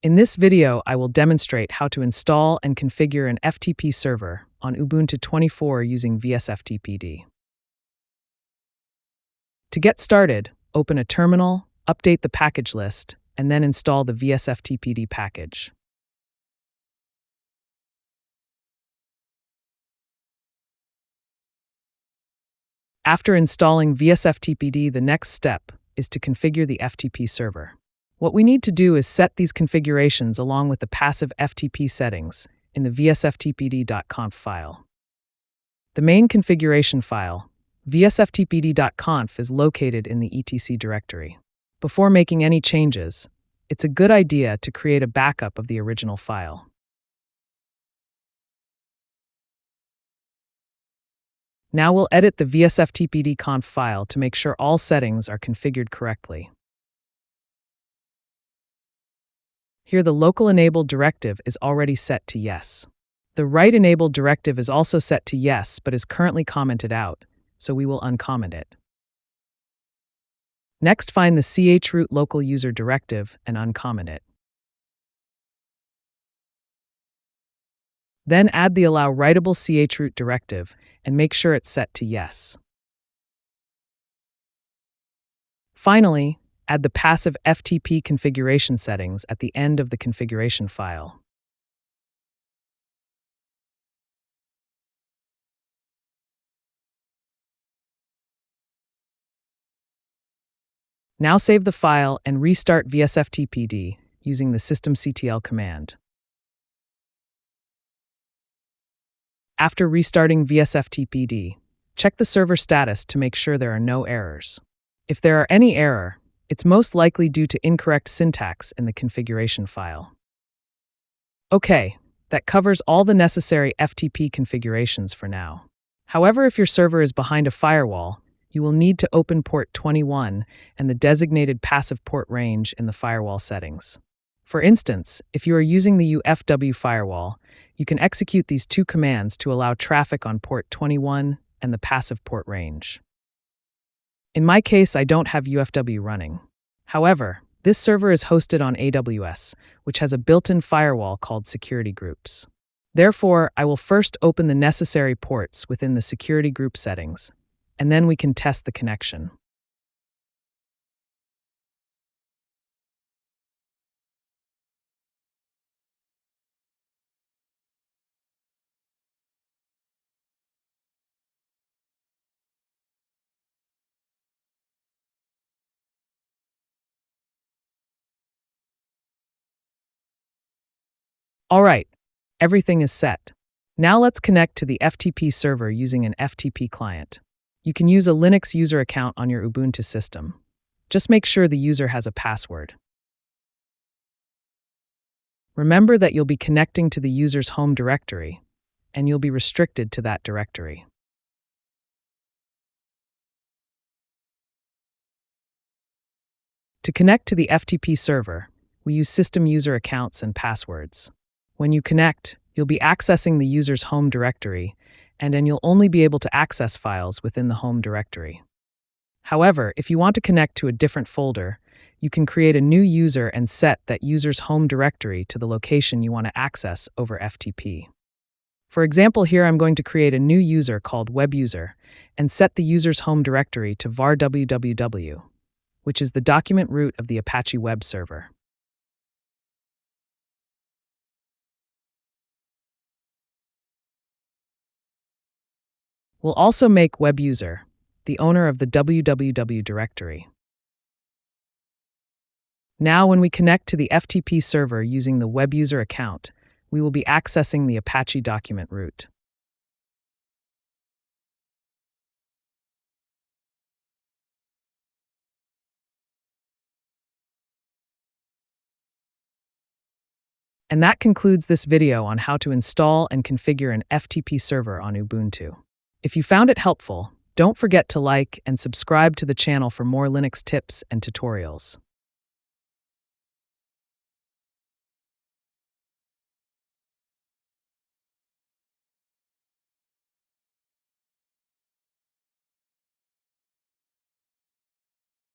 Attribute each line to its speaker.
Speaker 1: In this video, I will demonstrate how to install and configure an FTP server on Ubuntu 24 using VSFTPD. To get started, open a terminal, update the package list, and then install the VSFTPD package. After installing VSFTPD, the next step is to configure the FTP server. What we need to do is set these configurations along with the Passive FTP settings in the vsftpd.conf file. The main configuration file, vsftpd.conf, is located in the etc directory. Before making any changes, it's a good idea to create a backup of the original file. Now we'll edit the vsftpd.conf file to make sure all settings are configured correctly. Here, the local enabled directive is already set to yes. The write enabled directive is also set to yes but is currently commented out, so we will uncomment it. Next, find the chroot local user directive and uncomment it. Then add the allow writable chroot directive and make sure it's set to yes. Finally, add the Passive FTP configuration settings at the end of the configuration file. Now save the file and restart VSFTPD using the systemctl command. After restarting VSFTPD, check the server status to make sure there are no errors. If there are any error, it's most likely due to incorrect syntax in the configuration file. Okay, that covers all the necessary FTP configurations for now. However, if your server is behind a firewall, you will need to open port 21 and the designated passive port range in the firewall settings. For instance, if you are using the UFW firewall, you can execute these two commands to allow traffic on port 21 and the passive port range. In my case, I don't have UFW running. However, this server is hosted on AWS, which has a built-in firewall called security groups. Therefore, I will first open the necessary ports within the security group settings, and then we can test the connection. Alright, everything is set. Now let's connect to the FTP server using an FTP client. You can use a Linux user account on your Ubuntu system. Just make sure the user has a password. Remember that you'll be connecting to the user's home directory, and you'll be restricted to that directory. To connect to the FTP server, we use system user accounts and passwords. When you connect, you'll be accessing the user's home directory, and then you'll only be able to access files within the home directory. However, if you want to connect to a different folder, you can create a new user and set that user's home directory to the location you want to access over FTP. For example, here I'm going to create a new user called WebUser and set the user's home directory to var www, which is the document root of the Apache web server. We'll also make WebUser the owner of the www directory. Now, when we connect to the FTP server using the WebUser account, we will be accessing the Apache document root. And that concludes this video on how to install and configure an FTP server on Ubuntu. If you found it helpful, don't forget to like and subscribe to the channel for more Linux tips and tutorials.